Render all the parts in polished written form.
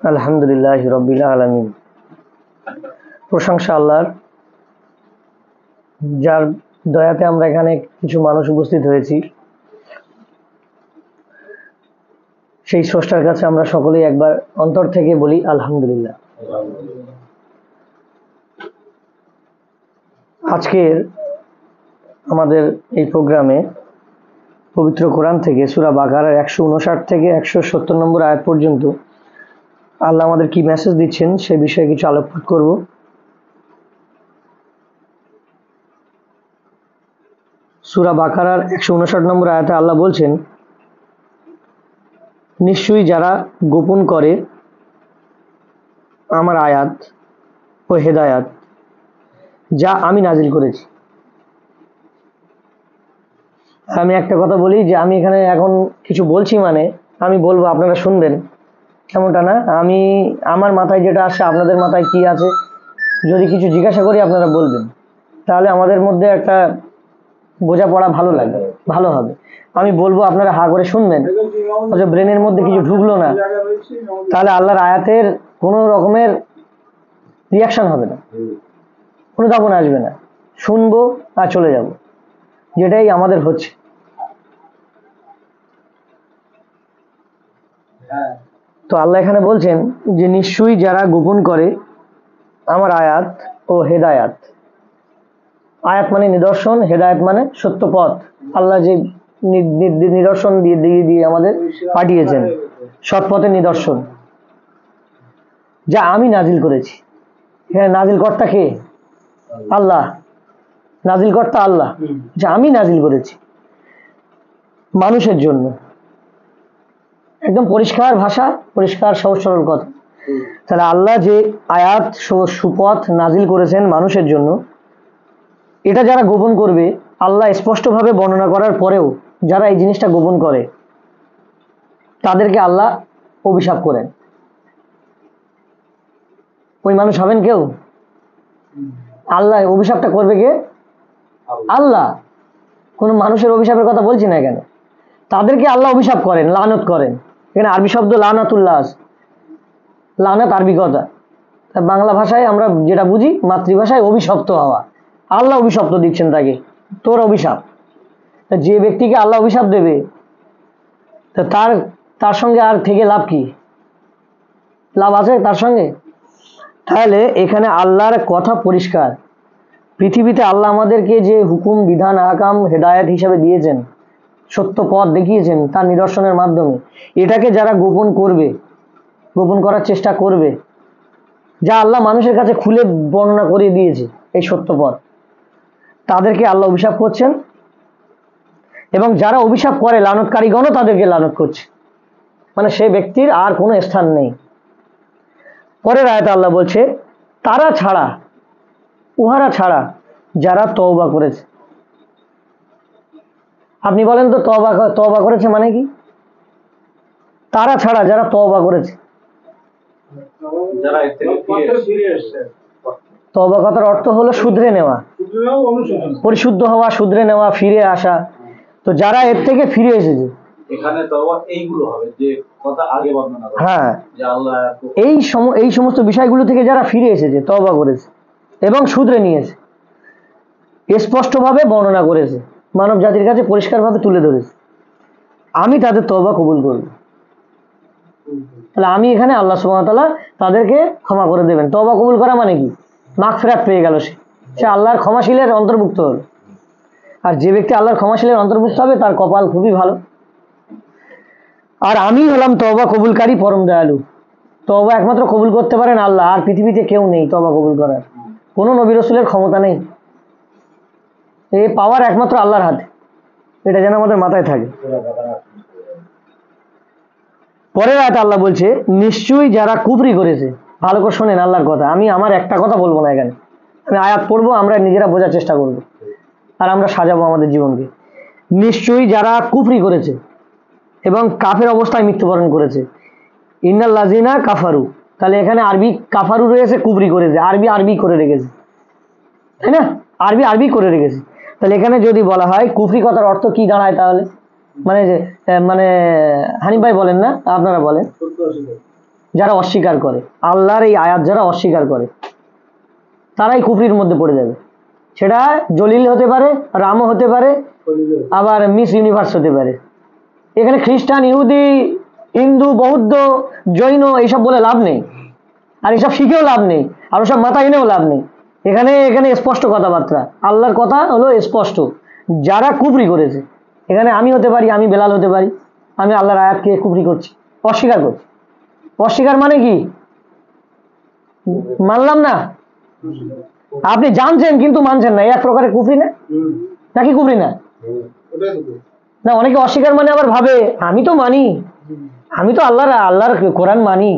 আলহামদুলিল্লাহ রাব্বিল আলামিন। প্রশংসা আল্লাহর, যার দয়াতে আমরা এখানে কিছু মানুষ উপস্থিত হয়েছি। সেই স্রষ্টার কাছে আমরা সকলেই একবার অন্তর থেকে বলি আলহামদুলিল্লাহ। আজকের আমাদের এই প্রোগ্রামে পবিত্র কোরআন থেকে সূরা বাকারার 159 থেকে 170 নম্বর আয়াত পর্যন্ত আল্লাহ আমাদের কি মেসেজ দিচ্ছেন সে বিষয়ে কিছু আলোকপাত করব। সূরা বাকারার 159 নম্বর আয়াতে আল্লাহ বলছেন, নিশ্চয়ই যারা গোপন করে আমার আয়াত ও হেদায়াত যা আমি নাজিল করেছি। আমি একটা কথা বলি যে আমি এখানে এখন কিছু বলছি, মানে আমি বলবো আপনারা শুনবেন, এমনটা না। আমি আমার মাথায় যেটা আসে আপনাদের মাথায় কি আছে যদি কিছু জিজ্ঞাসা করি আপনারা বলবেন, তাহলে আমাদের মধ্যে একটা বোঝাপড়া ভালো হবে। আমি বলবো আপনারা হা করে শুনবেন, ব্রেনের মধ্যে কিছু ঢুকলো না, তাহলে আল্লাহর আয়াতের কোনো রকমের রিয়াকশন হবে না, অনুধাবন আসবে না, শুনবো আর চলে যাব, যেটাই আমাদের হচ্ছে। তো আল্লাহ এখানে বলছেন যে নিশ্চয়ই যারা গোপন করে আমার আয়াত ও হেদায়াত। আয়াত মানে নিদর্শন, হেদায়াত মানে সত্য পথ। আল্লাহ যে নিদর্শন দিয়ে আমাদের পাঠিয়েছেন, সৎ পথের নিদর্শন, যা আমি নাজিল করেছি। এখানে নাজিল কর্তা কে? আল্লাহ। নাজিল কর্তা আল্লাহ, যা আমি নাজিল করেছি মানুষের জন্য। একদম পরিষ্কার ভাষা, পরিষ্কার সহজ সরল কথা। তাহলে আল্লাহ যে আয়াত সুপথ নাজিল করেছেন মানুষের জন্য, এটা যারা গোপন করবে, আল্লাহ স্পষ্টভাবে বর্ণনা করার পরেও যারা এই জিনিসটা গোপন করে তাদেরকে আল্লাহ অভিশাপ করেন। ওই মানুষ হবেন কেউ? আল্লাহ অভিশাপটা করবে কে? আল্লাহ। কোন মানুষের অভিশাপের কথা বলছি না এখানে। তাদেরকে আল্লাহ অভিশাপ করেন, লানত করেন। এখানে আরবি শব্দ লানাতুল্লাহ। লানাত আরবি কথা, বাংলা ভাষায় আমরা যেটা বুঝি মাতৃভাষায় অভিশপ্ত হওয়া। আল্লাহ অভিশপ্ত দিচ্ছেন তাকে, তোর অভিশাপ। যে ব্যক্তিকে আল্লাহ অভিশাপ দেবে তার সঙ্গে আর থেকে লাভ কি? লাভ আছে তার সঙ্গে? তাহলে এখানে আল্লাহর কথা পরিষ্কার। পৃথিবীতে আল্লাহ আমাদেরকে যে হুকুম, বিধান, আহকাম, হেদায়েত হিসাবে দিয়েছেন, সত্য পথ দেখিয়েছেন তার নিদর্শনের মাধ্যমে, এটাকে যারা গোপন করবে, গোপন করার চেষ্টা করবে, যা আল্লাহ মানুষের কাছে খুলে বর্ণনা করে দিয়েছে এই সত্য পথ, তাদেরকে আল্লাহ অভিশাপ করছেন। এবং যারা অভিশাপ করে, লানতকারীগণও তাদেরকে লানত করছে, মানে সে ব্যক্তির আর কোনো স্থান নেই। পরের আয়াতে আল্লাহ বলছে, তারা ছাড়া, উহারা ছাড়া যারা তওবা করেছে। আপনি বলেন তো তওবা করেছে মানে কি? তারা ছাড়া যারা তওবা করেছে। তওবা কথার অর্থ হলো শুধরে নেওয়া, পরিশুদ্ধ হওয়া, শুধরে নেওয়া, ফিরে আসা। তো যারা এর থেকে ফিরে এসেছে, এখানে তওবা এইগুলো হবে যে কথা আগে বর্ণনা করা, হ্যাঁ, যে আল্লাহ এই সমস্ত বিষয়গুলো থেকে যারা ফিরে এসেছে, তওবা করেছে এবং শুধরে নিয়েছে, স্পষ্টভাবে বর্ণনা করেছে, মানব জাতির কাছে পরিষ্কারভাবে তুলে ধরেছে, আমি তাদের তওবা কবুল করব। তাহলে আমি এখানে আল্লাহ সুবহানাহু ওয়া তাআলা তাদেরকে ক্ষমা করে দেবেন। তওবা কবুল করা মানে কি? মাগফিরাত পেয়ে গেল, সে আল্লাহর ক্ষমাশীলের অন্তর্ভুক্ত হল। আর যে ব্যক্তি আল্লাহর ক্ষমাশীলের অন্তর্ভুক্ত হবে তার কপাল খুবই ভালো। আর আমি হলাম তওবা কবুলকারী, পরম দয়ালু। তওবা একমাত্র কবুল করতে পারেন আল্লাহ, আর পৃথিবীতে কেউ নেই তওবা কবুল করার। কোনো নবী রাসূলের ক্ষমতা নেই, এই পাওয়ার একমাত্র আল্লাহর হাতে। এটা যেন আমাদের মাথায় থাকে। পরের আয়াতে আল্লাহ বলছে, নিশ্চয়ই যারা কুফরি করেছে। ভালো করে শোনেন আল্লাহর কথা। আমি আমার একটা কথা বলবো না এখানে, আমি আয়াত পড়বো, আমরা নিজেরা বোঝার চেষ্টা করব, আর আমরা সাজাবো আমাদের জীবনকে। নিশ্চয়ই যারা কুফরি করেছে এবং কাফের অবস্থায় মৃত্যুবরণ করেছে। ইন্নাল্লাযিনা কাফারু, তাহলে এখানে আরবি কাফারু রয়েছে, কুফরি করেছে, আরবি করে রেখেছে, তাই না? আরবি করে রেখেছে। তাহলে এখানে যদি বলা হয় কুফরি কথার অর্থ কি দাঁড়ায়? তাহলে মানে যে মানে হানিফ ভাই বলেন না, আপনারা বলেন, যারা অস্বীকার করে আল্লাহর এই আয়াত, যারা অস্বীকার করে তারাই কুফরির মধ্যে পড়ে যাবে। সেটা জলিল হতে পারে, রামও হতে পারে, আবার মিস ইউনিভার্স হতে পারে। এখানে খ্রিস্টান, ইহুদি, হিন্দু, বৌদ্ধ, জৈন এইসব বলে লাভ নেই, আর এসব শিখেও লাভ নেই, আর ওসব মাথায় এনেও লাভ নেই। এখানে এখানে স্পষ্ট কথাবার্তা, আল্লাহর কথা হলো স্পষ্ট। যারা কুফরি করেছে, এখানে আমি হতে পারি, আমি বেলাল হতে পারি, আমি আল্লাহর আয়াতকে কুফরি করছি, অস্বীকার করছি। অস্বীকার মানে কি? মানলাম না। আপনি জানছেন কিন্তু মানছেন না, এক প্রকারের কুফরি না? নাকি কুফরি না? না, অনেকে অস্বীকার মানে আবার ভাবে আমি তো মানি, আমি তো আল্লাহর কোরআন মানি,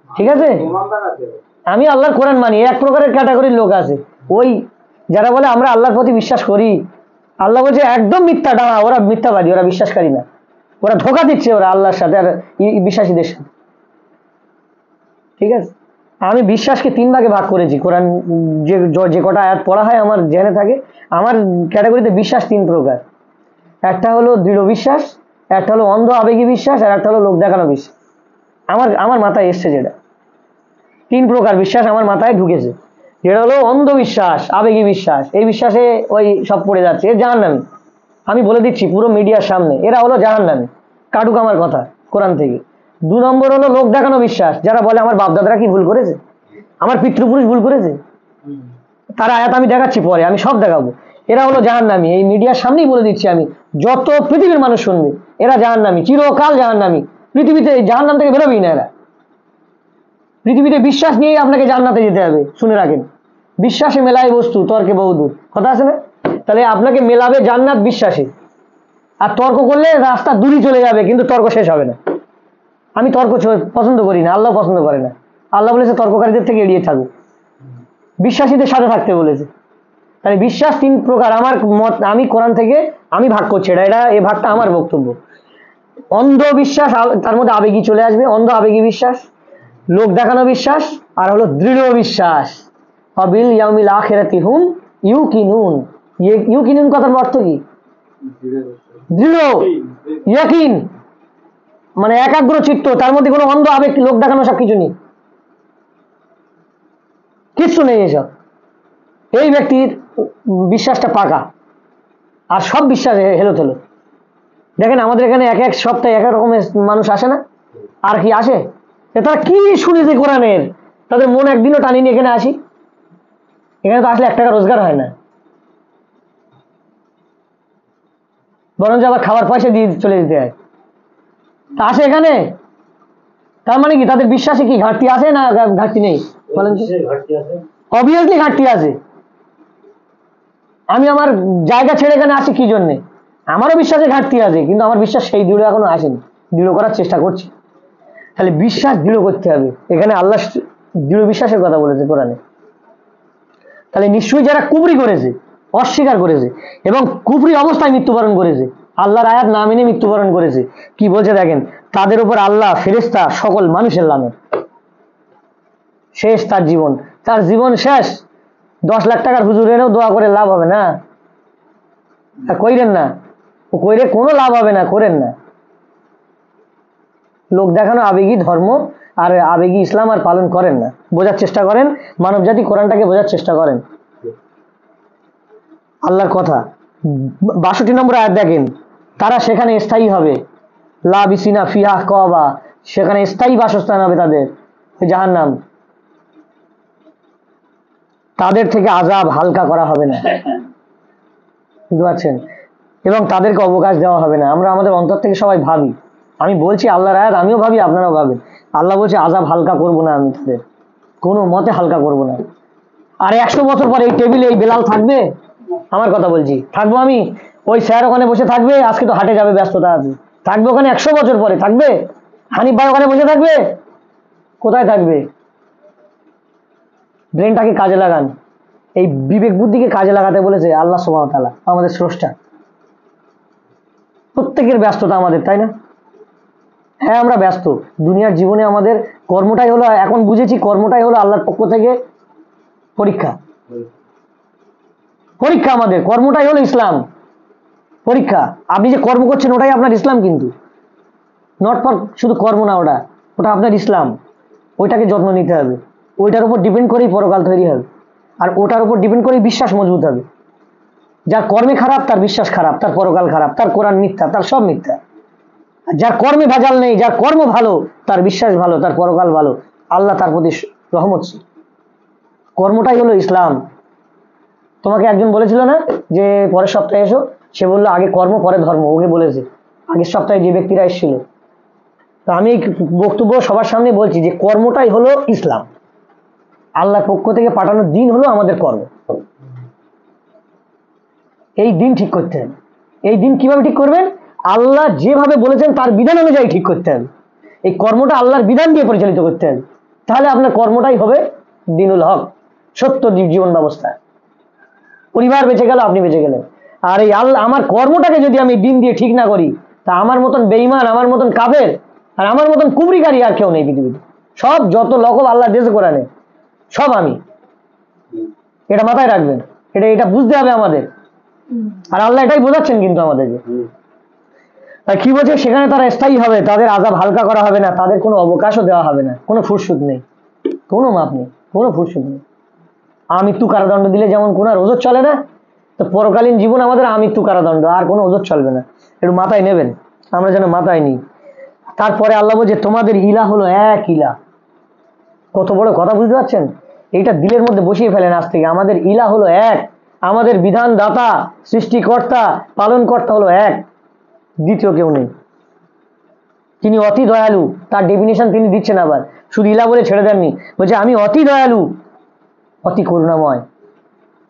ঠিক আছে, আমি আল্লাহর কোরআন মানি। এক প্রকারের ক্যাটাগরির লোক আছে, ওই যারা বলে আমরা আল্লাহর প্রতি বিশ্বাস করি। আল্লাহ বলছে একদম মিথ্যা ডাঙা, ওরা মিথ্যাবাদী, ওরা বিশ্বাসকারী না, ওরা ধোঁকা দিচ্ছে ওরা আল্লাহর সাথে আর বিশ্বাসীদের সাথে। ঠিক আছে, আমি বিশ্বাসকে 3 ভাগে ভাগ করেছি। কোরআন যে যে কটা আয়াত পড়া হয় আমার জেনে থাকে, আমার ক্যাটাগরিতে বিশ্বাস 3 প্রকার। একটা হলো দৃঢ় বিশ্বাস, একটা হলো অন্ধ আবেগী বিশ্বাস, আর একটা হলো লোক দেখানো বিশ্বাস। আমার আমার মাথায় এসছে যেটা, 3 প্রকার বিশ্বাস আমার মাথায় ঢুকেছে। যেটা হলো অন্ধ বিশ্বাস, আবেগী বিশ্বাস, এই বিশ্বাসে ওই সব পড়ে যাচ্ছে, এর জাহান্নামী। আমি বলে দিচ্ছি পুরো মিডিয়ার সামনে, এরা হলো জাহান্নামী, কাটুক আমার কথা কোরআন থেকে। 2 নম্বর হলো লোক দেখানো বিশ্বাস, যারা বলে আমার বাপদাদারা কি ভুল করেছে, আমার পিতৃপুরুষ ভুল করেছে, তার আয়াত আমি দেখাচ্ছি পরে, আমি সব দেখাবো। এরা হলো জাহান্নামী, এই মিডিয়ার সামনেই বলে দিচ্ছি আমি, যত পৃথিবীর মানুষ শুনবে এরা জাহান্নামী, চিরকাল জাহান্নামী, পৃথিবীতে জাহান্নাম থেকে বেরোবেই না এরা। পৃথিবীতে বিশ্বাস নিয়েই আপনাকে জান্নাতে যেতে হবে, শুনে রাখেন। বিশ্বাসে মেলায় বস্তু, তর্কে বহুদূর, কথা আছে না? তাহলে আপনাকে মেলাবে জান্নাত বিশ্বাসে, আর তর্ক করলে রাস্তা দূরই চলে যাবে, কিন্তু তর্ক শেষ হবে না। আমি তর্ক পছন্দ করি না, আল্লাহ পছন্দ করে না। আল্লাহ বলেছে তর্ককারীদের থেকে এড়িয়ে থাকো, বিশ্বাসীদের সাথে থাকতে বলেছে। তাহলে বিশ্বাস 3 প্রকার, আমার মত, আমি কোরআন থেকে আমি ভাগ করছি, এটা এই ভাগটা আমার বক্তব্য। অন্ধ বিশ্বাস, তার মধ্যে আবেগী চলে আসবে, অন্ধ আবেগী বিশ্বাস, লোক দেখানো বিশ্বাস, আর হলো দৃঢ় বিশ্বাস। অবিল ইয়াউমিল আখিরাতি হুম ইউকিনুন। ইউকিনুন কথার অর্থ কি? দৃঢ়, ইয়াকিন, মানে একাগ্র চিত্ত, তার মধ্যে কোনো অন্ধ আবেগ, লোক দেখানো সব কিছু নেই, কিচ্ছু নেই এসব। এই ব্যক্তির বিশ্বাসটা পাকা, আর সব বিশ্বাস হেলো থেলো। দেখেন আমাদের এখানে এক এক সপ্তাহে এক এক রকমের মানুষ আসে না, আর কি আসে, তারা কি শুনেছে কোরআনের, তাদের মন একদিনও টানিনি এখানে আসি। এখানে তো আসলে 1 টাকা রোজগার হয় না, বরঞ্চ আবার খাবার পয়সা দিয়ে চলে যেতে হয়। তা আসে এখানে, তার মানে কি তাদের বিশ্বাসে কি ঘাটতি আছে না ঘাটতি নেই বলেন? অবভিয়াসলি ঘাটতি আছে। আমি আমার জায়গা ছেড়ে এখানে আসি কি জন্যে? আমারও বিশ্বাসে ঘাটতি আছে, কিন্তু আমার বিশ্বাস সেই দৃঢ় এখনো আসেনি, দৃঢ় করার চেষ্টা করছি। তাহলে বিশ্বাস দৃঢ় করতে হবে, এখানে আল্লাহ দৃঢ় বিশ্বাসের কথা বলেছে কোরআনে। তাহলে নিশ্চয়ই যারা কুফরি করেছে, অস্বীকার করেছে, এবং কুফরি অবস্থায় মৃত্যুবরণ করেছে, আল্লাহর আয়াত না মেনে মৃত্যুবরণ করেছে, কি বলছে দেখেন, তাদের উপর আল্লাহ, ফেরেশতা, সকল মানুষের লানত। শেষ তার জীবন, তার জীবন শেষ। 10 লাখ টাকার হুজুর এনেও দোয়া করে লাভ হবে না, কইরেন না, ও কইরে কোনো লাভ হবে না, করেন না। লোক দেখানো আবেগী ধর্ম আর আবেগী ইসলাম আর পালন করেন না, বোঝার চেষ্টা করেন, মানব জাতি কোরআনটাকে বোঝার চেষ্টা করেন। আল্লাহর কথা 62 নম্বর আয়াত দেখেন, তারা সেখানে স্থায়ী হবে, লা বিসিনা ফিহা কবা, সেখানে স্থায়ী বাসস্থান হবে তাদের, জাহান্নাম, তাদের থেকে আযাব হালকা করা হবে না, বুঝতে পারছেন? এবং তাদেরকে অবকাশ দেওয়া হবে না। আমরা আমাদের অন্তর থেকে সবাই ভাবি, আমি বলছি আল্লাহর আয়াত, আমিও ভাবি, আপনারাও ভাবেন। আল্লাহ বলছে আযাব হালকা করবো না, আমি তাদের কোনো মতে হালকা করবো না। আর 100 বছর পরে এই টেবিলে এই বেলাল থাকবে, আমার কথা বলছি, থাকবো আমি, ওই স্যার ওখানে বসে থাকবে, আজকে তো হাটে যাবে, ব্যস্ততা আছে, থাকবে ওখানে 100 বছর পরে থাকবে, হানিফ ভাই ওখানে বসে থাকবে, কোথায় থাকবে? ব্রেনটাকে কাজে লাগান, এই বিবেক বুদ্ধিকে কাজে লাগাতে বলেছে আল্লাহ সুবহানাহু ওয়া তাআলা, আমাদের স্রষ্টা। প্রত্যেকের ব্যস্ততা আমাদের, তাই না? হ্যাঁ আমরা ব্যস্ত, দুনিয়ার জীবনে আমাদের কর্মটাই হলো, এখন বুঝেছি কর্মটাই হলো আল্লাহর পক্ষ থেকে পরীক্ষা। পরীক্ষা আমাদের কর্মটাই হলো ইসলাম, পরীক্ষা। আপনি যে কর্ম করছেন ওটাই আপনার ইসলাম, কিন্তু নট ফর শুধু কর্ম না, ওটা ওটা আপনার ইসলাম। ওইটাকে যত্ন নিতে হবে, ওইটার উপর ডিপেন্ড করেই পরকাল তৈরি হবে, আর ওটার উপর ডিপেন্ড করেই বিশ্বাস মজবুত হবে। যার কর্মে খারাপ তার বিশ্বাস খারাপ, তার পরকাল খারাপ, তার কোরআন মিথ্যা, তার সব মিথ্যা। আর যার কর্মে ভেজাল নেই, যার কর্ম ভালো, তার বিশ্বাস ভালো, তার পরকাল ভালো, আল্লাহ তার প্রতি রহমত। কর্মটাই হলো ইসলাম। তোমাকে একজন বলেছিল না যে পরের সপ্তাহে এসো, সে বললো আগে কর্ম পরে ধর্ম, ওকে বলেছে আগের সপ্তাহে যে ব্যক্তিরা এসেছিল। তো আমি এই বক্তব্য সবার সামনে বলছি যে কর্মটাই হলো ইসলাম। আল্লাহর পক্ষ থেকে পাঠানোর দিন হলো আমাদের কর্ম। এই দিন ঠিক করতে হবে। এই দিন কিভাবে ঠিক করবেন? আল্লাহ যেভাবে বলেছেন তার বিধান অনুযায়ী ঠিক করতে হবে। এই কর্মটা আল্লাহর বিধান দিয়ে পরিচালিত করতে হবে, তাহলে আপনার কর্মটাই হবে দিনুল হক, সত্য জীবন ব্যবস্থা। পরিবার বেঁচে গেল, আপনি বেঁচে গেলেন। আর এই আল্লাহ আমার কর্মটাকে যদি আমি দিন দিয়ে ঠিক না করি, তা আমার মতন বেঈমান, আমার মতন কাফের, আর আমার মতন কুবরিকারী আর কেউ নেই পৃথিবীতে। সব যত লকব আল্লাহ দিয়েছে কোরআনে, সব আমি। এটা মাথায় রাখবেন, এটা বুঝতে হবে আমাদের। আর আল্লাহ এটাই বোঝাচ্ছেন কিন্তু আমাদেরকে। আর কি বলছে, সেখানে তারা স্থায়ী হবে, তাদের আযাব হালকা করা হবে না, তাদের কোনো অবকাশও দেওয়া হবে না, কোনো ফুরসুত নেই, কোনো মাপ নেই, কোনো ফুরসুত নেই। আমৃত্যু কারাদণ্ড দিলে যেমন কোনো আর ওজোর চলে না, তো পরকালীন জীবন আমাদের আমৃত্যু কারাদণ্ড, আর কোনো ওজোর চলবে না। একটু মাথায় নেবেন, আমরা যেন মাথায় নিই। তারপরে আল্লাহ বলছে তোমাদের ইলাহ হলো এক ইলাহ। কত বড় কথা, বুঝতে পারছেন? এইটা দিলের মধ্যে বসিয়ে ফেলেন আজ থেকে। আমাদের ইলাহ হলো এক, আমাদের বিধান দাতা, সৃষ্টিকর্তা, পালনকর্তা হলো এক, দ্বিতীয় কেউ নেই। তিনি অতি দয়ালু, তার ডেফিনেশন তিনি দিচ্ছেন। আবার শুধু ইলা বলে ছেড়ে দেননি, বলছে আমি অতি দয়ালু, অতি করুণাময়,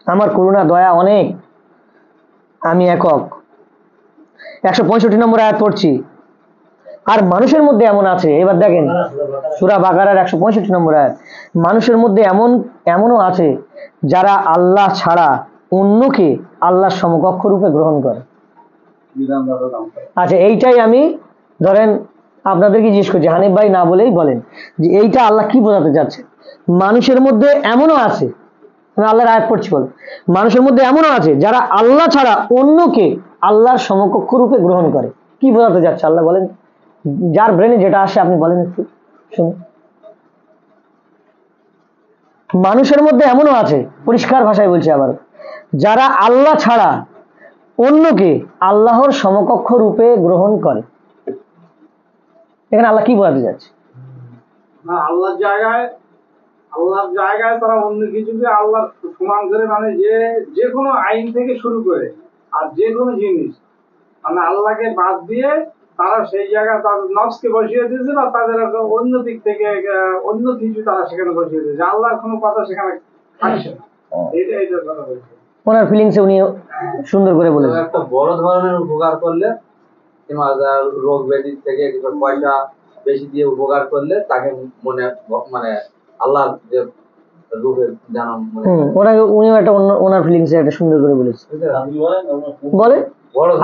আমার করুণা দয়া অনেক, আমি একক। 165 নম্বর আয়াত পড়ছি। আর মানুষের মধ্যে এমন আছে, এবার দেখেন সূরা বাকারার 165 নম্বর আয়াত, মানুষের মধ্যে এমনও আছে যারা আল্লাহ ছাড়া অন্যকে আল্লাহর সমকক্ষ রূপে গ্রহণ করে। আচ্ছা, এইটাই আমি ধরেন আপনাদেরকে জিজ্ঞেস করছি, হানিফ ভাই না বলেই বলেন যে এইটা আল্লাহ কি বোঝাতে চাচ্ছে। মানুষের মধ্যে এমনও আছে, আমি আল্লাহর আয়াত পড়ছি, বল মানুষের মধ্যে এমনও আছে যারা আল্লাহ ছাড়া অন্যকে আল্লাহর সমকক্ষ রূপে গ্রহণ করে। কি বোঝাতে চাচ্ছে আল্লাহ বলেন? যার ব্রেনে যেটা আসে আপনি বলেন একটু শুনুন। মানুষের মধ্যে এমনও আছে, পরিষ্কার ভাষায় বলছে আবার, যারা আল্লাহ ছাড়া অন্যকে আল্লাহর সমকক্ষ রূপে গ্রহণ করে। এখানে আল্লাহ কি বোঝাতে যাচ্ছে? না, আল্লাহর জায়গায় তারা অন্য কিছুকে আল্লাহর সমান করে, মানে যে কোনো আইন থেকে শুরু করে আর যে কোনো জিনিস, মানে আল্লাহকে বাদ দিয়ে তারা সেই জায়গায় তাদের নফসকে বসিয়ে দিয়েছে, বা তাদের অন্য দিক থেকে অন্য কিছু তারা সেখানে বসিয়ে দিয়েছে, আল্লাহর কোনো কথা সেখানে থাকছে না। এইটা কথা বলছে। ওনার ফিলিংসে উনি সুন্দর করে বলেছেন। একটা বড় ধরনের উপকার করলে কিংবা রোগ ব্যাধি থেকে পয়সা বেশি দিয়ে উপকার করলে তাকে মনে মানে আল্লাহ যে রূপের জানা উনিও একটা ওনার ফিলিংসে একটা সুন্দর করে বলেছেন। বলেন,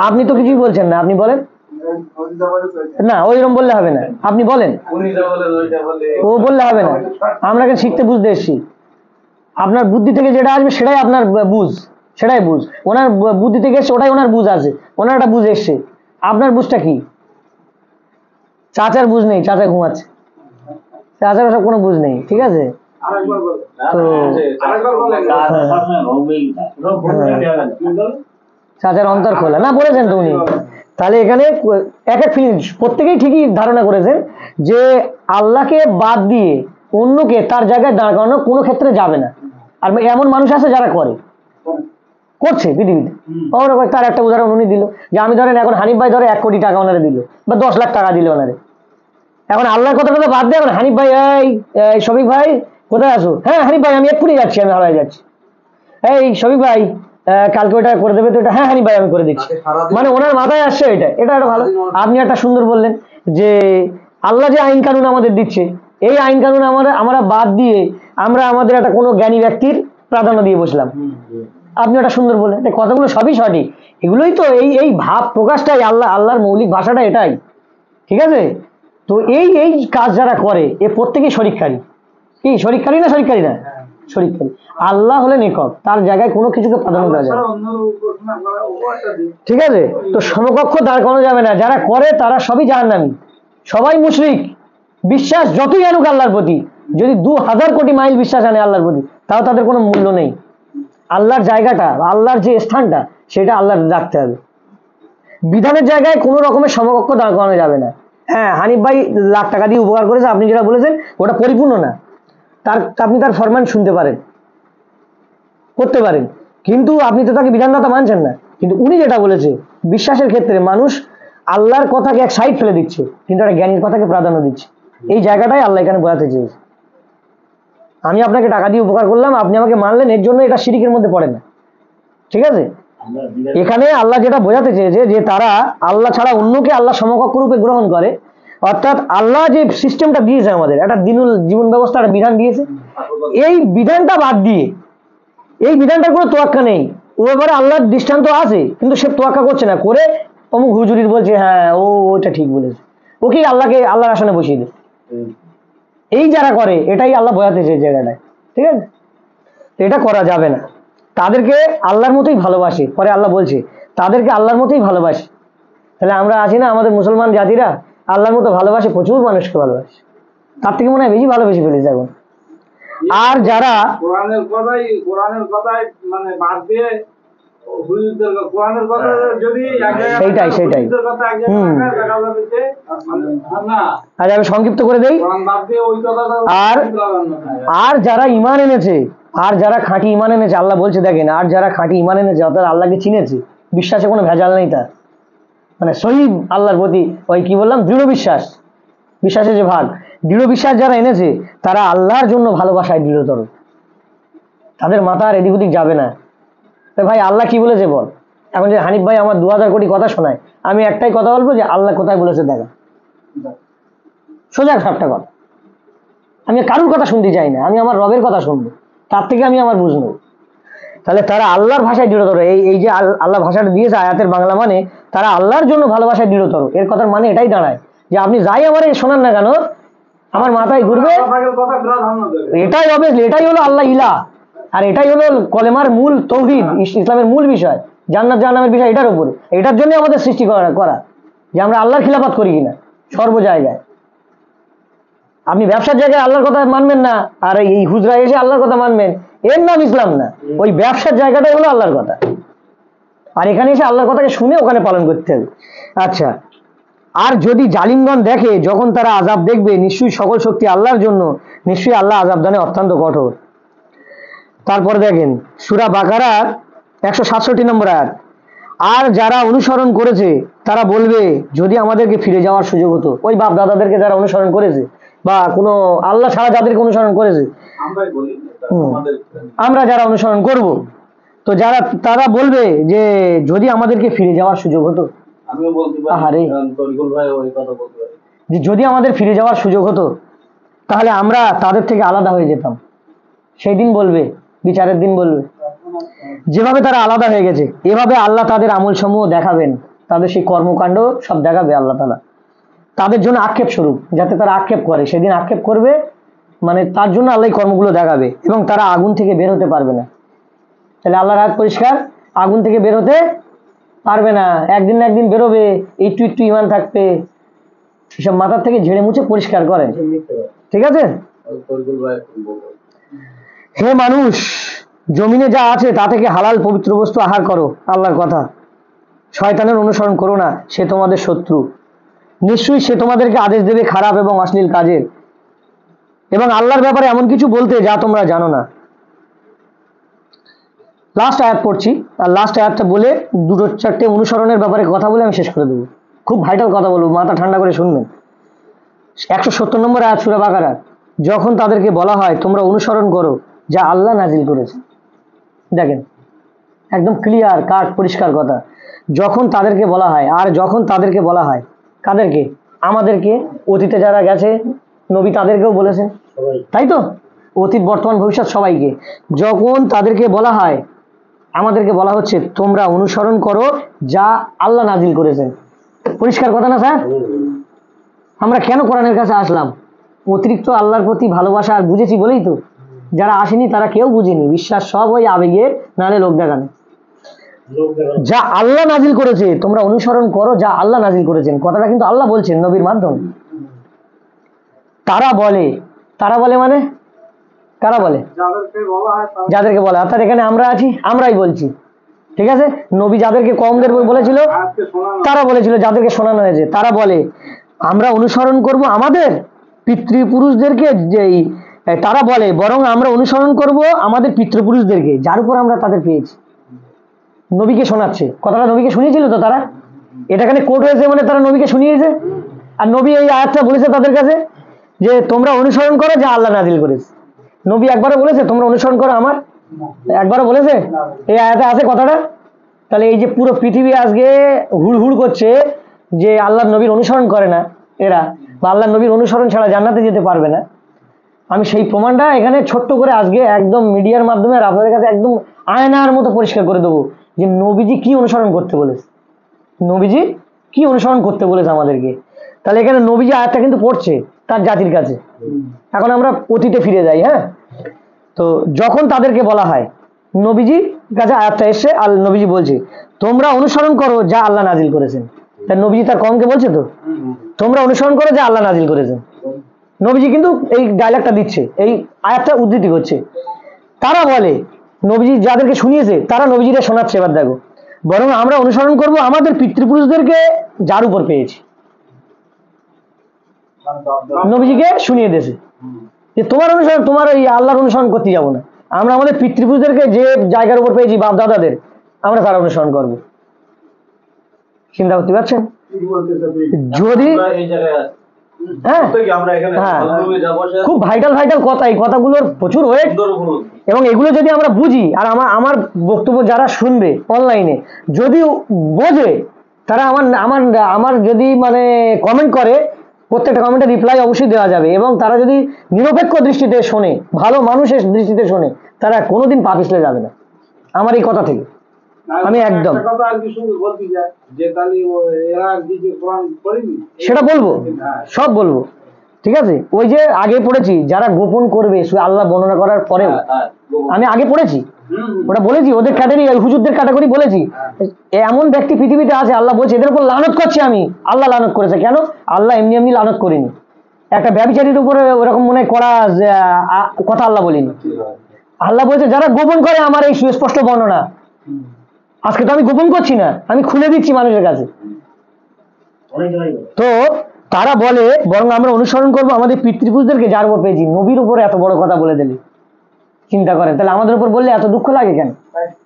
আপনি তো কিছুই বলছেন না, আপনি বলেন না, ওইরকম বললে হবে না, আপনি বলেন। ও বললে হবে না, আমরাকে শিখতে বুঝতে এসছি। আপনার বুদ্ধি থেকে যেটা আসবে সেটাই আপনার বুঝ, সেটাই বুঝ। ওনার বুদ্ধি থেকে এসছে, ওটাই ওনার বুঝ আছে, ওনার একটা বুঝ এসছে। আপনার বুঝটা কি? চাচার বুঝ নেই, চাচা ঘুমাচ্ছে, চাচার সব কোনো বুঝ নেই, ঠিক আছে? তো চাচার অন্তর খোলা না বলেছেন তো উনি। তাহলে এখানে এক এক ফিলিংস, প্রত্যেকেই ঠিকই ধারণা করেছেন যে আল্লাহকে বাদ দিয়ে অন্যকে তার জায়গায় দাঁড় করানো কোনো ক্ষেত্রে যাবে না। আর এমন মানুষ আছে যারা করছে পৃথিবীতে। তার একটা উদাহরণ উনি দিল, যে আমি ধরেন এখন হানিফ ভাই ধরে 1 কোটি টাকা ওনারে দিল, বা 10 লাখ টাকা দিল ওনারে। এখন আল্লাহর কথাটা তো বাদ দিয়ে এখন হানিফ ভাই, এই শফিক ভাই কোথায় আসো? হ্যাঁ হানিফ ভাই আমি এক্ষুনি যাচ্ছি, আমি হারাই যাচ্ছি। এই শফিক ভাই কালকে ওটা করে দেবে তো? এটা হ্যাঁ হানিফ ভাই আমি করে দিচ্ছি। মানে ওনার মাথায় আসছে এটা একটা ভালো। আপনি একটা সুন্দর বললেন যে আল্লাহ যে আইন কানুন আমাদের দিচ্ছে, এই আইন কানুন আমরা বাদ দিয়ে আমরা আমাদের একটা কোনো জ্ঞানী ব্যক্তির প্রাধান্য দিয়ে বসলাম। আপনি একটা সুন্দর বললেন, কথাগুলো সবই সঠিক। এগুলোই তো এই ভাব প্রকাশটাই আল্লাহর মৌলিক ভাষাটা এটাই, ঠিক আছে? তো এই কাজ যারা করে এ প্রত্যেকেই শরিককারী। কি শরিককারী না শরিককারী না? শরীককারী। আল্লাহ হলেন একক, তার জায়গায় কোনো কিছুকে প্রাধান্য দেওয়া যায় না। অন্যের উপাসনা করা ও একটা দিক। ঠিক আছে, তো সমকক্ষ দাঁড় করানো যাবে না। যারা করে তারা সবই জাহান্নামী, সবাই মুশরিক। বিশ্বাস যতই আনুক আল্লাহর প্রতি, যদি 2000 কোটি মাইল বিশ্বাস আনে আল্লাহর প্রতি, তাও তাদের কোনো মূল্য নেই। আল্লাহর জায়গাটা, আল্লাহর যে স্থানটা, সেটা আল্লাহর রাখতে হবে। বিধানের জায়গায় কোনো রকমের সমকক্ষ দাঁড় করানো যাবে না। হ্যাঁ, হানিফ ভাই লাখ টাকা দিয়ে উপকার করেছে, আপনি যেটা বলেছেন ওটা পরিপূর্ণ না। আপনি তার ফরমান শুনতে পারেন, করতে পারেন, কিন্তু আপনি তো তাকে বিধানদাতা মানছেন না। কিন্তু উনি যেটা বলেছে, বিশ্বাসের ক্ষেত্রে মানুষ আল্লাহর কথাকে এক সাইড ফেলে দিচ্ছে, কিন্তু একটা জ্ঞানীর কথাকে প্রাধান্য দিচ্ছে। এই জায়গাটাই আল্লাহ এখানে বোঝাতে চেয়েছে। আমি আপনাকে টাকা দিয়ে উপকার করলাম, আপনি আমাকে মানলেন, এর জন্য এটা শিরিকের মধ্যে পড়ে না। ঠিক আছে, এখানে আল্লাহ যেটা বোঝাতে চেয়েছে যে তারা আল্লাহ ছাড়া অন্যকে আল্লাহ সমকক্ষ রূপে গ্রহণ করে। অর্থাৎ আল্লাহ যে সিস্টেমটা দিয়েছে আমাদের, একটা দিনুল জীবন ব্যবস্থা, একটা বিধান দিয়েছে, এই বিধানটা বাদ দিয়ে, এই বিধানটার কোনো তোয়াক্কা নেই। ও এবারে আল্লাহর দৃষ্টান্ত আছে, কিন্তু সে তোয়াক্কা করছে না, করে অমুক হুজুরির বলছে হ্যাঁ ও ওইটা ঠিক বলেছে, ওকেই আল্লাহর আসনে বসিয়ে দেয়। এই যারা করে, এটাই আল্লাহ বোঝাতে চেয়েছে জায়গাটায়। ঠিক আছে, তো এটা করা যাবে না। তাদেরকে আল্লাহর মতোই ভালোবাসে, পরে আল্লাহ বলছে তাদেরকে আল্লাহর মতোই ভালোবাসে। তাহলে আমরা আছি না, আমাদের মুসলমান জাতিরা আল্লাহর মতো ভালোবাসে, প্রচুর মানুষকে ভালোবাসে, তার থেকে মনে হয় বেশি ভালোবেসে ফেলেছে এখন। আর যারা কোরআনের কথাই মানে বাদ দিয়ে হুজুরদের কোরআনের কথা যদি এক জায়গায় সেইটাই। হুজুরদের কথা এক জায়গায় রাখা, দেখা যাবে যে মানে না, আজ আমি সংক্ষিপ্ত করে দেই। কোরআন বাদ দিয়ে ওই কথাটা আর যারা ঈমান এনেছে, আর যারা খাঁটি ঈমান এনেছে, আল্লাহ বলছে দেখেন, আর যারা খাঁটি ঈমান এনেছে, অর্থাৎ আল্লাহকে চিনেছে, বিশ্বাসে কোনো ভেজাল নেই তার, মানে সহিহ আল্লাহর প্রতি ওই কি বললাম, দৃঢ় বিশ্বাস, বিশ্বাসের যে ভাগ, দৃঢ় বিশ্বাস যারা এনেছে, তারা আল্লাহর জন্য ভালোবাসায় দৃঢ়তর, তাদের মাথা আর এদিক ওদিক যাবে না। তো ভাই আল্লাহ কি বলেছে বল? এখন যে হানিফ ভাই আমার 2000 কোটি কথা শোনায়, আমি একটাই কথা বলবো যে আল্লাহ কোথায় বলেছে দেখা, সোজা সাপটা কথা। আমি কারুর কথা শুনতে চাই না, আমি আমার রবের কথা শুনবো, তার থেকে আমি আমার বুঝবো। তাহলে তারা আল্লাহর ভাষায় দৃঢ়তর। এই যে আল্লাহ ভাষাটা দিয়েছে আয়াতের বাংলা মানে, তারা আল্লাহর জন্য ভালোবাসায় দৃঢ়তর। এর কথার মানে এটাই দাঁড়ায় যে আপনি যাই আমার শোনান না কেন, আমার মাথায় ঘুরবে, এটাই হবে, এটাই হলো আল্লাহ ইলা। আর এটাই হলো কলেমার মূল, তৌহিদ, ইসলামের মূল বিষয়, জান্নাত জাহান্নামের বিষয় এটার উপরে। এটার জন্য আমাদের সৃষ্টি করা যে আমরা আল্লাহর খিলাফত করি কিনা সর্ব জায়গায়। আপনি ব্যবসার জায়গায় আল্লাহর কথা মানবেন না, আর এই হুজরা এসে আল্লাহর কথা মানবেন, এর নাম ইসলাম না। ওই ব্যবসার জায়গাটাই হলো আল্লাহর কথা, আর এখানে এসে আল্লাহর কথাকে শুনে ওখানে পালন করতে হবে। আচ্ছা, আর যদি জালিমগণ দেখে যখন তারা আযাব দেখবে, নিশ্চয়ই সকল শক্তি আল্লাহর জন্য, নিশ্চয়ই আল্লাহ আযাব দানে অত্যন্ত কঠোর। তারপরে দেখেন সূরা বাকারার 167 নম্বর আয়াত, আর যারা অনুসরণ করেছে তারা বলবে যদি আমাদেরকে ফিরে যাওয়ার সুযোগ হতো। ওই বাপ দাদাদেরকে যারা অনুসরণ করেছে, বা কোনো আল্লাহ ছাড়া যাদেরকে অনুসরণ করেছে, আমরা যারা অনুসরণ করব, তো তারা বলবে যে যদি আমাদেরকে ফিরে যাওয়ার সুযোগ হতো। আমিও বলতে আহারে, পারি, তরিকুল ভাই ওই কথা বলতে পারি যে যদি আমাদের ফিরে যাওয়ার সুযোগ হতো, তাহলে আমরা তাদের থেকে আলাদা হয়ে যেতাম। সেই দিন বলবে, বিচারের দিন বলবে, যেভাবে তারা আলাদা হয়ে গেছে, এভাবে আল্লাহ তাদের আমল সমূহ দেখাবেন, তাদের সেই কর্মকাণ্ড সব দেখাবে আল্লাহ তাআলা, তাদের জন্য আক্ষেপ স্বরূপ, যাতে তারা আক্ষেপ করে, সেদিন আক্ষেপ করবে, মানে তার জন্য আল্লাহ এই কর্মগুলো দেখাবে, এবং তারা আগুন থেকে বের হতে পারবে না। তাহলে আল্লাহর আয়াত পরিষ্কার, আগুন থেকে বের হতে পারবে না, একদিন না একদিন বেরোবে, একটু একটু ইমান থাকবে। এসব মাথার থেকে ঝেড়ে মুছে পরিষ্কার করেন, ঠিক আছে? তরিকুল ভাই হে মানুষ, জমিনে যা আছে তা থেকে হালাল পবিত্র বস্তু আহার করো, আল্লাহর কথা। শয়তানের অনুসরণ করো না, সে তোমাদের শত্রু। নিশ্চয়ই সে তোমাদেরকে আদেশ দেবে খারাপ এবং অশ্লীল কাজের, এবং আল্লাহর ব্যাপারে এমন কিছু বলতে যা তোমরা জানো না। লাস্ট আয়াত পড়ছি, আর লাস্ট আয়াতটা বলে 2-4টে অনুসরণের ব্যাপারে কথা বলে আমি শেষ করে দেবো। খুব ভাইটাল কথা বলবো, মাথা ঠান্ডা করে শুনবেন। 170 নম্বর আয়াত সূরা বাকারা, যখন তাদেরকে বলা হয় তোমরা অনুসরণ করো যা আল্লাহ নাজিল করেছে। দেখেন একদম ক্লিয়ার কাট পরিষ্কার কথা। যখন তাদেরকে বলা হয়, আর যখন তাদেরকে বলা হয়, কাদেরকে? আমাদেরকে, অতীতে যারা গেছে নবী তাদেরকেও বলেছেন, তাই তো, অতীত বর্তমান ভবিষ্যৎ সবাইকে। যখন তাদেরকে বলা হয়, আমাদেরকে বলা হচ্ছে তোমরা অনুসরণ করো যা আল্লাহ নাজিল করেছেন। পরিষ্কার কথা না স্যার? আমরা কেন কোরআনের কাছে আসলাম? অতিরিক্ত আল্লাহর প্রতি ভালোবাসা আর বুঝেছি বলেই তো। যারা আসেনি তারা কেউ বুঝেনি, বিশ্বাস সব ওই আবেগের, নাহলে লোক দেখানো। যা আল্লাহ নাজিল করেছে তোমরা অনুসরণ করো, যা আল্লাহ নাজিল করেছেন, কথাটা কিন্তু আল্লাহ বলছেন নবীর মাধ্যমে। তারা বলে মানে কারা বলে? যাদেরকে বলা হয় যাদেরকে বলে, অর্থাৎ এখানে আমরা আছি, আমরাই বলছি, ঠিক আছে। নবী যাদেরকে কওমদের বলেছিল, আজকে শোনানো তারা বলেছিল, যাদেরকে শোনানো হয়েছে তারা বলে আমরা অনুসরণ করব আমাদের পিতৃপুরুষদেরকে, যেই তারা বলে বরং আমরা অনুসরণ করব আমাদের পিতৃপুরুষদেরকে, যার উপর আমরা তাদের পেয়েছি। নবীকে শোনাচ্ছে, কথাটা নবীকে শুনিয়েছিল তো তারা, এটা এখানে কোট হয়েছে মানে তারা নবীকে শুনিয়েছে। আর নবী এই আয়াতটা বলেছে তাদের কাছে যে তোমরা অনুসরণ করো যা আল্লাহ নাজিল করেছে। নবী একবারও বলেছে তোমরা অনুসরণ করো আমার? একবারও বলেছে? এই আয়াতে আছে কথাটা। তাহলে এই যে পুরো পৃথিবী আজকে হুড় করছে যে আল্লাহর নবীর অনুসরণ করে না এরা, বা আল্লাহর নবীর অনুসরণ ছাড়া জান্নাতে যেতে পারবে না, আমি সেই প্রমাণটা এখানে ছোট্ট করে আজকে একদম মিডিয়ার মাধ্যমে আপনাদের কাছে একদম আয়নার মতো পরিষ্কার করে দেবো যে নবীজি কি অনুসরণ করতে বলেছে, নবীজি কি অনুসরণ করতে বলেছে আমাদেরকে। তাহলে এখানে নবীজি আয়াতটা কিন্তু পড়ছে তার জাতির কাছে। এখন আমরা অতীতে ফিরে যাই। হ্যাঁ, তো যখন তাদেরকে বলা হয়, নবীজি কাছে আয়াতটা এসে নবীজি বলছে তোমরা অনুসরণ করো যা আল্লাহ নাজিল করেছেন। তার নবীজি তার কওমকে বলছে তো তোমরা অনুসরণ করো যা আল্লাহ নাজিল করেছেন। নবীজি কিন্তু এই ডায়লগটা দিচ্ছে, এই আয়াতটা উদ্ধৃতি করছে। তারা বলে, নবীজি যাদেরকে শুনিয়েছে তারা নবীজিরা শোনাচ্ছে, এবার দেখো, বরং আমরা অনুসরণ করব আমাদের পিতৃপুরুষদেরকে যার উপর পেয়েছি। নবীজিকে শুনিয়ে দিয়েছে যে তোমার অনুসরণ, তোমার এই আল্লাহর অনুসরণ করতে যাবো না, আমরা আমাদের পিতৃপুরুষদেরকে যে জায়গার উপর পেয়েছি বাপ দাদাদের, আমরা তার অনুসরণ করব। চিন্তা করতে পারছেন? যদি হ্যাঁ হ্যাঁ খুব ভাইটাল কথা, এই কথাগুলোর প্রচুর ওয়েট, এবং এগুলো যদি আমরা বুঝি, আর আমার বক্তব্য যারা শুনবে অনলাইনে যদি বোঝে, তারা আমার যদি মানে কমেন্ট করে, প্রত্যেকটা কমেন্টে রিপ্লাই অবশ্যই দেওয়া যাবে, এবং তারা যদি নিরপেক্ষ দৃষ্টিতে শোনে, ভালো মানুষের দৃষ্টিতে শোনে, তারা কোনোদিন পা পিছলে যাবে না আমার এই কথা থেকে। আমি একদম সেটা বলবো, সব বলবো, ঠিক আছে। ওই যে আগে পড়েছি যারা গোপন করবে শুধু আল্লাহ বর্ণনা করার পরেও, আমি আগে পড়েছি ওটা বলেছি, ওদের ক্যাটাগরি হুজুরদের ক্যাটাগরি বলেছি। এমন ব্যক্তি পৃথিবীতে আছে আল্লাহ বলছে এদের উপর লানত করছি আমি, আল্লাহ লানত করেছে। কেন? আল্লাহ এমনি লানত করিনি, একটা ব্যভিচারীর উপরে ওরকম মনে করা কথা আল্লাহ বলিনি। আল্লাহ বলছে যারা গোপন করে আমার এই সুস্পষ্ট বর্ণনা, আজকে তো আমি গোপন করছি না, আমি খুলে দিচ্ছি মানুষের কাছে। তো তারা বলে বরং আমরা অনুসরণ করবো আমাদের পিতৃপুরুষদেরকে যার উপর পেয়েছি। নবীর উপরে এত বড় কথা বলে দিলে, চিন্তা করেন, তাহলে আমাদের উপর বললে এত দুঃখ লাগে কেন?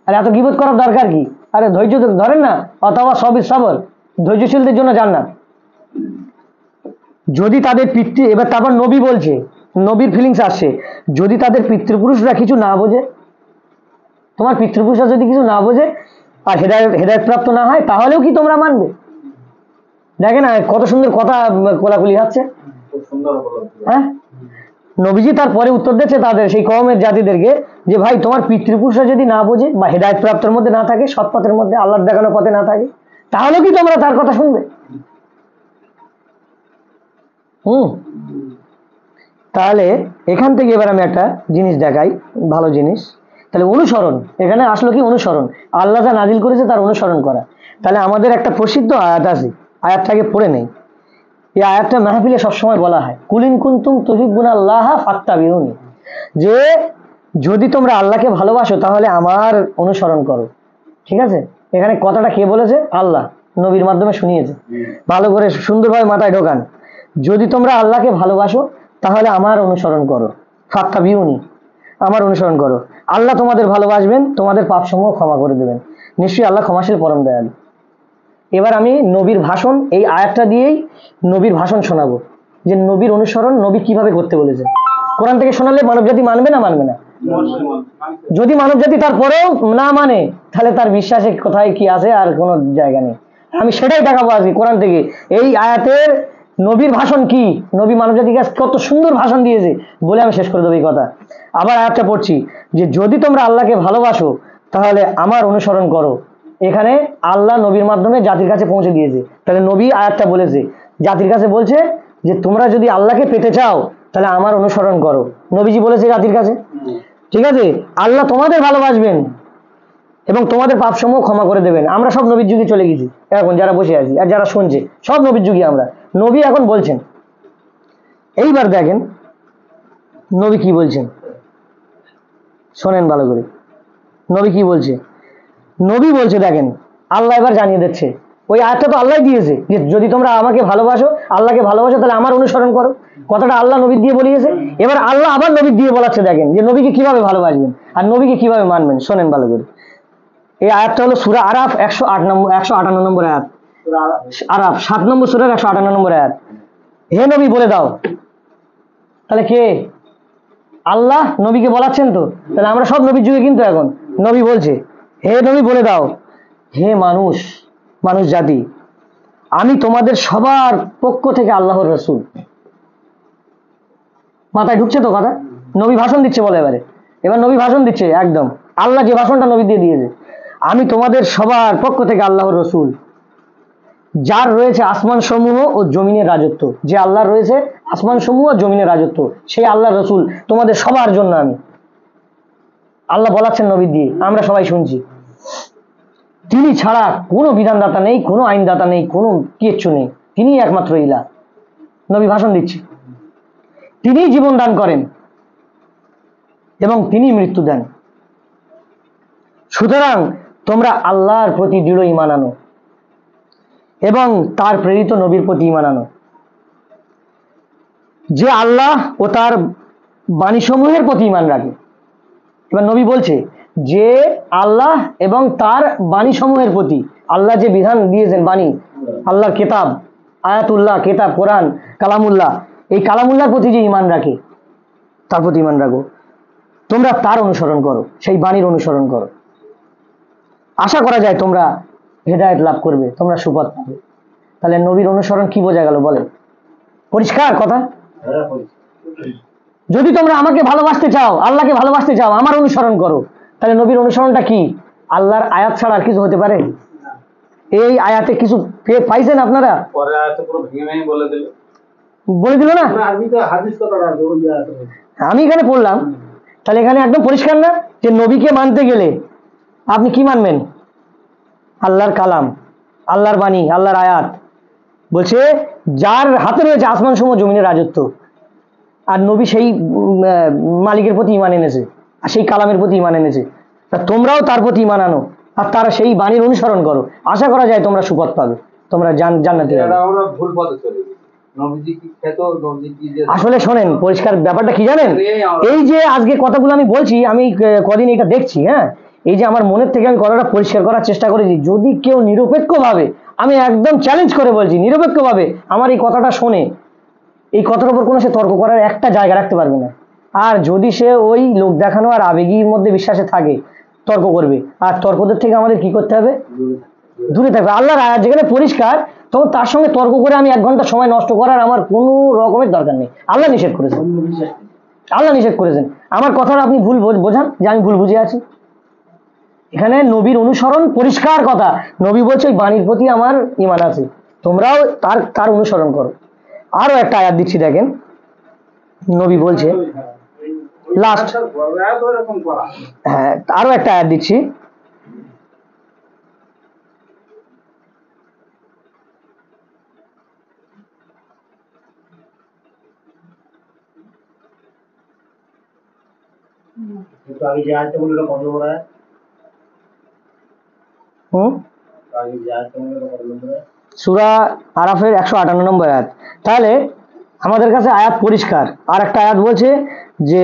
আর এত গীবত করার দরকার কি? আরে ধৈর্য ধরেন না, অথবা সবই সবর, ধৈর্যশীলদের জন্য জান্নাত। যদি তাদের এবার তারপর নবী বলছে, নবীর ফিলিংস আসছে, যদি তাদের পিতৃপুরুষরা কিছু না বোঝে, তোমার পিতৃপুরুষরা যদি কিছু না বোঝে আর হেদায়েত প্রাপ্ত না হয়, তাহলেও কি তোমরা মানবে? দেখে না কত সুন্দর কথা কোলাকুলি হচ্ছে। হ্যাঁ, নবীজি তারপরে উত্তর দিচ্ছে তাদের সেই কওমের জাতিদেরকে যে ভাই তোমার পিতৃপুরুষরা যদি না বোঝে বা হেদায়েত প্রাপ্তের মধ্যে না থাকে, সৎ পথের মধ্যে, আল্লাহর দেখানো পথে না থাকে, তাহলেও কি তোমরা তার কথা শুনবে? তাহলে এখান থেকে এবার আমি একটা জিনিস দেখাই, ভালো জিনিস। তাহলে অনুসরণ, এখানে আসলো কি? অনুসরণ, আল্লাহ যা নাজিল করেছে তার অনুসরণ করা। তাহলে আমাদের একটা প্রসিদ্ধ আয়াত আছে, আয়াতটাকে পড়ে নেই। এই আয়াতটা মাহফিলে সবসময় বলা হয়, কুলিন কুনতুম তুহিব্বুনাল্লাহ ফাত্তাবিউনি, যে যদি তোমরা আল্লাহকে ভালোবাসো তাহলে আমার অনুসরণ করো। ঠিক আছে, এখানে কথাটা কে বলেছে? আল্লাহ নবীর মাধ্যমে শুনিয়েছে। ভালো করে সুন্দরভাবে মাথায় ঢোকান, যদি তোমরা আল্লাহকে ভালোবাসো তাহলে আমার অনুসরণ করো, ফাত্তাবিউনি, আমার অনুসরণ করো। আল্লাহ তোমাদের ভালোবাসবেন, তোমাদের পাপসমূহ ক্ষমা করে দেবেন, নিশ্চয়ই আল্লাহ ক্ষমাশীল পরম দয়ালু। এবার আমি নবীর ভাষণ, এই আয়াতটা দিয়েই নবীর ভাষণ শোনাবো, যে নবীর অনুসরণ নবী কিভাবে করতে বলেছেন। কোরআন থেকে শোনালে মানবজাতি মানবে না? মানবে না। যদি মানবজাতি তারপরেও না মানে, তাহলে তার বিশ্বাসে কোথায় কি আছে আর কোনো জায়গা নেই। আমি সেটাই দেখাবো আজকে কোরআন থেকে। এই আয়াতের নবীর ভাষণ কি, নবী মানবজাতিকে কত সুন্দর ভাষণ দিয়েছে বলে আমি শেষ করে দেবো এই কথা। আবার আয়াতটা পড়ছি, যে যদি তোমরা আল্লাহকে ভালোবাসো তাহলে আমার অনুসরণ করো। এখানে আল্লাহ নবীর মাধ্যমে জাতির কাছে পৌঁছে দিয়েছে। তাহলে নবী আয়াতটা বলেছে, জাতির কাছে বলছে যে তোমরা যদি আল্লাহকে পেতে চাও তাহলে আমার অনুসরণ করো। নবীজি বলেছে জাতির কাছে, ঠিক আছে? আল্লাহ তোমাদের ভালোবাসবেন এবং তোমাদের পাপসমূহ ক্ষমা করে দেবেন। আমরা সব নবীর যুগে চলে গেছি, এখন যারা বসে আছি আর যারা শুনছে সব নবীর যুগে আমরা। নবী এখন বলছেন, এইবার দেখেন নবী কি বলছেন, শোনেন ভালো করে। নবী কি বলছে? নবী বলছে দেখেন, আল্লাহ এবার জানিয়ে দিচ্ছে, ওই আয়াতটা তো আল্লাহ দিয়েছে যে যদি তোমরা আমাকে ভালোবাসো, আল্লাহকে ভালোবাসো, তাহলে আমার অনুসরণ করো। কথাটা আল্লাহ নবীর দিয়ে বলিয়েছে। এবার আল্লাহ আবার নবীর দিয়ে বলাচ্ছে দেখেন যে নবীকে কিভাবে ভালোবাসবেন আর নবীকে কিভাবে মানবেন। শোনেন ভালো করে। এই আয়াতটা হলো সূরা আরাফ 158 নম্বর আয়াত। আরাফ 7 নম্বর সূরার 158 নম্বর আয়াত। হে নবী বলে দাও। তাহলে কে? আল্লাহ নবীকে বলাচ্ছেন তো। তাহলে আমরা সব নবীর যুগে কিন্তু এখন নবী বলছে, হে নবী বলে দাও, হে মানুষ জাতি, আমি তোমাদের সবার পক্ষ থেকে আল্লাহর রাসূল। মাথায় ঢুকছে তো কথা? নবী ভাষণ দিচ্ছে বলে এবার নবী ভাষণ দিচ্ছে একদম আল্লাহ যে ভাষণটা নবী দিয়ে দিয়েছে, আমি তোমাদের সবার পক্ষ থেকে আল্লাহর রাসূল, যার রয়েছে আসমান সমূহ ও জমিনের রাজত্ব। যে আল্লাহ রয়েছে আসমান সমূহ ও জমিনের রাজত্ব, সেই আল্লাহর রাসূল তোমাদের সবার জন্য আমি। আল্লাহ বলাচ্ছেন নবী দিয়ে, আমরা সবাই শুনছি। তিনি ছাড়া কোনো বিধানদাতা নেই, কোনো আইনদাতা নেই, কোনো কিচ্ছু নেই। তিনি একমাত্র ইলাহ। নবী ভাষণ দিচ্ছে। তিনি জীবন দান করেন এবং তিনি মৃত্যু দেন। সুতরাং তোমরা আল্লাহর প্রতি দৃঢ় ঈমান আনো এবং তার প্রেরিত নবীর প্রতি ঈমান আনো, যে আল্লাহ ও তার বাণীসমূহের প্রতি ঈমান রাখে। এবার নবী বলছে যে আল্লাহ এবং তার বাণীসমূহের প্রতি, আল্লাহ যে বিধান দিয়েছেন বাণী, আল্লাহর কেতাব, আয়াতুল্লাহ, কেতাব, কোরআন, কালামুল্লাহ, এই কালামুল্লাহর প্রতি যে ঈমান রাখে তার প্রতি ঈমান রাখো। তোমরা তার অনুসরণ করো, সেই বাণীর অনুসরণ করো। আশা করা যায় তোমরা হেদায়েত লাভ করবে, তোমরা সুপথ পাবে। তাহলে নবীর অনুসরণ কি বোঝা গেল বলেন? পরিষ্কার কথা। যদি তোমরা আমাকে ভালোবাসতে চাও, আল্লাহকে ভালোবাসতে চাও, আমার অনুসরণ করো। তাহলে নবীর অনুসরণটা কি? আল্লাহর আয়াত ছাড়া আর কিছু হতে পারে? এই আয়াতে কিছু পাইছেন আপনারা? পরে আয়াতে পুরো ভেঙে ভেঙে বলে দিল না? হাদিস কথাটা আমি এখানে পড়লাম, তাহলে এখানে একদম পরিষ্কার না যে নবীকে মানতে গেলে আপনি কি মানবেন? আল্লাহর কালাম, আল্লাহর বাণী, আল্লাহর আয়াত। বলছে যার হাতে রয়েছে আসমান সমূহ জমিনের রাজত্ব, আর নবী সেই মালিকের প্রতি ঈমান এনেছে আর সেই কালামের প্রতি ঈমান এনেছে। তা তোমরাও তার প্রতি ঈমান আনো আর তারা সেই বাণীর অনুসরণ করো। আশা করা যায় তোমরা সুপথ পাবে, তোমরা জান্নাতে যাবে। আমরা ভুল পথে চলে গেছি। নবীজি কি খেত, নবীজি কি যে আসলে শোনেন পরিষ্কার ব্যাপারটা কি জানেন? এই যে আজকে কথাগুলো আমি বলছি, আমি কদিন এটা দেখছি, হ্যাঁ, এই যে আমার মনের থেকে আমি কথাটা পরিষ্কার করার চেষ্টা করেছি। যদি কেউ নিরপেক্ষভাবে, আমি একদম চ্যালেঞ্জ করে বলছি, নিরপেক্ষভাবে আমার এই কথাটা শোনে, এই কথার উপর কোনো সে তর্ক করার একটা জায়গা রাখতে পারবে না। আর যদি সে ওই লোক দেখানো আর আবেগীর মধ্যে বিশ্বাসে থাকে, তর্ক করবে। আর তর্কদের থেকে আমাদের কি করতে হবে? দূরে থাকবে। আল্লাহর আয়াত যেখানে পরিষ্কার, তখন তার সঙ্গে তর্ক করে আমি 1 ঘন্টা সময় নষ্ট করার আমার কোনো রকমের দরকার নেই। আল্লাহ নিষেধ করেছেন, আল্লাহ নিষেধ করেছেন। আমার কথাটা আপনি ভুল বোঝান যে আমি ভুল বুঝে আছি। এখানে নবীর অনুসরণ পরিষ্কার কথা। নবী বলছে ওই বাণীর প্রতি আমার ঈমান আছে, তোমরাও তার অনুসরণ করো। আরো একটা আয়াত দিচ্ছি দেখেন, নবী বলছে লাস্ট, হ্যাঁ, আরো একটা আয়াত দিচ্ছি। সূরা আরাফের 158 নম্বর আয়াত। তাহলে আমাদের কাছে আয়াত পরিষ্কার। আর একটা আয়াত বলছে যে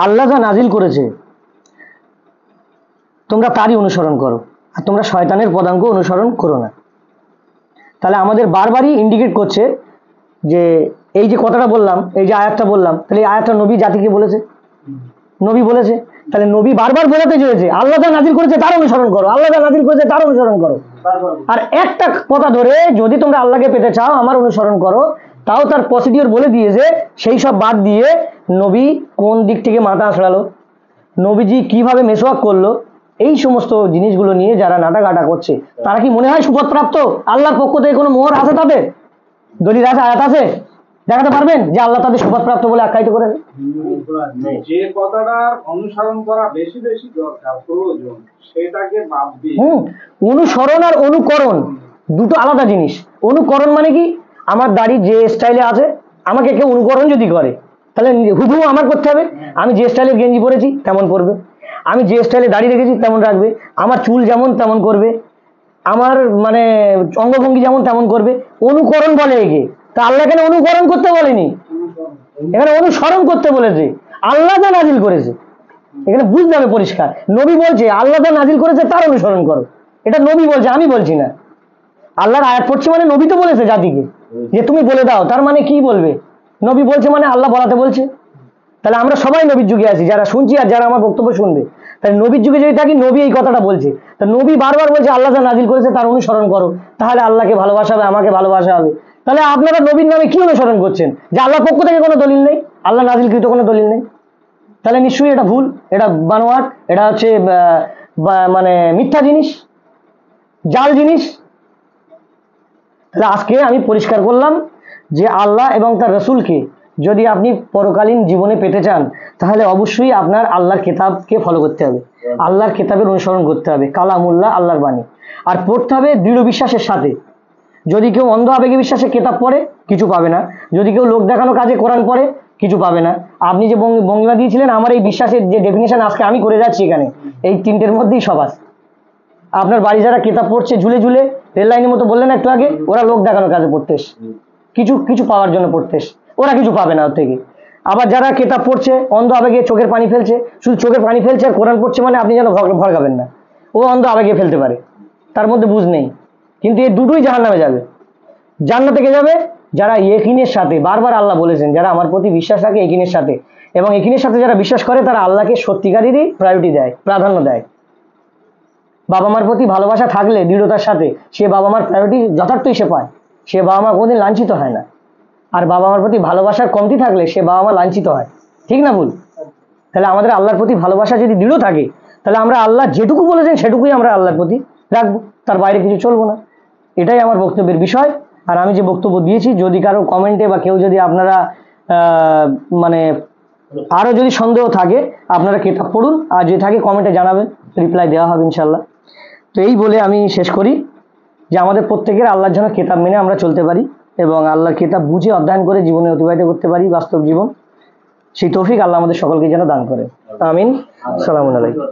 আল্লাহ যা নাজিল করেছে তোমরা তারই অনুসরণ করো আর তোমরা শয়তানের পদাঙ্ক অনুসরণ করো না। তাহলে আমাদের বারবারই ইন্ডিকেট করছে যে এই যে কথাটা বললাম, এই যে আয়াতটা বললাম, তাহলে এই আয়াতটা নবী জাতিকে বলেছে, নবী বলেছে। তাহলে নবী বারবার বোঝাতে চেয়েছে আল্লাহ যা নাজিল করেছে তার অনুসরণ করো, আল্লাহ যা নাজিল করেছে তার অনুসরণ করো। আর একটা কথা ধরে যদি তোমরা আল্লাহকে পেতে চাও আমার অনুসরণ করো, তাও তার প্রসিডিওর বলে দিয়েছে। সেই সব বাদ দিয়ে নবী কোন দিক থেকে মাথা আঁচড়ালো, নবীজি কিভাবে মেসওয়াক করলো, এই সমস্ত জিনিসগুলো নিয়ে যারা নাটাঘাটা করছে তারা কি মনে হয় সুপথ প্রাপ্ত? আল্লাহর পক্ষ থেকে কোনো মোহর আছে তাদের? দলিল আছে, আয়াত আছে? দেখাতে পারবেন যে আল্লাহ তাদের সুপারপ্রাপ্ত বলে আখ্যায়িত করেছে? যে কথাটার অনুসরণ করা বেশি বেশি দরকার প্রয়োজন সেটাকে বাদ দিয়ে অনুসরণ আর অনুকরণ দুটো আলাদা জিনিস। অনুকরণ মানে কি, আমার দাড়ি যে স্টাইলে আছে আমাকে কেউ অনুকরণ যদি করে তাহলে হুবহু আমার করতে হবে। আমি যে স্টাইলের গেঞ্জি পরেছি তেমন পরবে, আমি যে স্টাইলে দাড়ি রেখেছি তেমন রাখবে, আমার চুল যেমন তেমন করবে, আমার মানে অঙ্গভঙ্গি যেমন তেমন করবে। অনুকরণ বলে একে। তা আল্লাহ এখানে অনুকরণ করতে বলেনি, এখানে অনুসরণ করতে বলেছে। আল্লাহ যা নাজিল করেছে এখানে বুঝতে হবে পরিষ্কার। নবী বলছে আল্লাহ যা নাজিল করেছে তার অনুসরণ করো, এটা নবী বলছে, আমি বলছি না। আল্লাহর আয়াত পড়ছে মানে নবী তো বলেছে জাতিকে যে তুমি বলে দাও, তার মানে কি বলবে? নবী বলছে মানে আল্লাহ বলাতে বলছে। তাহলে আমরা সবাই নবীর যুগে আছি, যারা শুনছি আর যারা আমার বক্তব্য শুনবে। তাহলে নবীর যুগে যদি থাকি, নবী এই কথাটা বলছে। তা নবী বারবার বলছে আল্লাহ যা নাজিল করেছে তার অনুসরণ করো, তাহলে আল্লাহকে ভালোবাসা হবে, আমাকে ভালোবাসা হবে। তাহলে আপনারা নবীর নামে কি অনুসরণ করছেন? যে আল্লাহর পক্ষ থেকে কোনো দলিল নেই, আল্লাহ নাজিলকৃত কোনো দলিল নেই, তাহলে নিশ্চয়ই এটা ভুল, এটা বানোয়াট, এটা হচ্ছে মানে মিথ্যা জিনিস, জাল জিনিস। তাহলে আজকে আমি পরিষ্কার করলাম যে আল্লাহ এবং তার রসুলকে যদি আপনি পরকালীন জীবনে পেতে চান তাহলে অবশ্যই আপনার আল্লাহর কিতাবকে ফলো করতে হবে, আল্লাহর কিতাবের অনুসরণ করতে হবে, কালামুল্লাহ আল্লাহর বাণী। আর পড়তে হবে দৃঢ় বিশ্বাসের সাথে। যদি কেউ অন্ধ আবেগে বিশ্বাসে কিতাব পড়ে কিছু পাবে না, যদি কেউ লোক দেখানো কাজে কোরআন পড়ে কিছু পাবে না। আপনি যে বঙ্গিমা দিয়েছিলেন, আমার এই বিশ্বাসের যে ডেফিনেশন আজকে আমি করে যাচ্ছি এখানে, এই তিনটের মধ্যেই সব আছে। আপনার বাড়ি যারা কিতাব পড়ছে ঝুলে ঝুলে রেল লাইনের মতো বললেন একটু আগে, ওরা লোক দেখানোর কাজে পড়তে এসে, কিছু কিছু পাওয়ার জন্য পড়তে এসে, ওরা কিছু পাবে না ওর থেকে। আবার যারা কিতাব পড়ছে অন্ধ আবেগে চোখের পানি ফেলছে, শুধু চোখের পানি ফেলছে আর কোরআন পড়ছে, মানে আপনি যেন ভয় খাবেন না, ও অন্ধ আবেগে ফেলতে পারে, তার মধ্যে বুঝ নেই। কিন্তু এই দুটোই জাহান্নামে যাবে। জান্নাতে কে যাবে? যারা ইকিনের সাথে, বারবার আল্লাহ বলেছেন যারা আমার প্রতি বিশ্বাস রাখে ইকিনের সাথে, এবং ইকিনের সাথে যারা বিশ্বাস করে তারা আল্লাহকে সত্যিকারেরই প্রায়োরিটি দেয়, প্রাধান্য দেয়। বাবা মার প্রতি ভালোবাসা থাকলে দৃঢ়তার সাথে সে বাবা মার প্রায়োরিটি যথার্থই সে পায়, সে বাবা মা কোনোদিন লাঞ্ছিত হয় না। আর বাবা মার প্রতি ভালোবাসার কমতি থাকলে সে বাবা মা লাঞ্ছিত হয়, ঠিক না ভুল? তাহলে আমাদের আল্লাহর প্রতি ভালোবাসা যদি দৃঢ় থাকে তাহলে আমরা আল্লাহ যেটুকু বলেছেন সেটুকুই আমরা আল্লাহর প্রতি রাখবো, তার বাইরে কিছু চলবো না। এটাই আমার বক্তব্যের বিষয়। আর আমি যে বক্তব্য দিয়েছি, যদি কারো কমেন্টে বা কেউ যদি আপনারা মানে আরও যদি সন্দেহ থাকে আপনারা কিতাব পড়ুন, আর যদি থাকে কমেন্টে জানাবেন, রিপ্লাই দেওয়া হবে ইনশাল্লাহ। তো এই বলে আমি শেষ করি যে আমাদের প্রত্যেকের আল্লাহর জন্য কিতাব মেনে আমরা চলতে পারি এবং আল্লাহর কিতাব বুঝে অধ্যয়ন করে জীবনে অতিবাহিত করতে পারি বাস্তব জীবন। সেই তৌফিক আল্লাহ আমাদের সকলকে যেন দান করে। আমিন। আসসালামু আলাইকুম।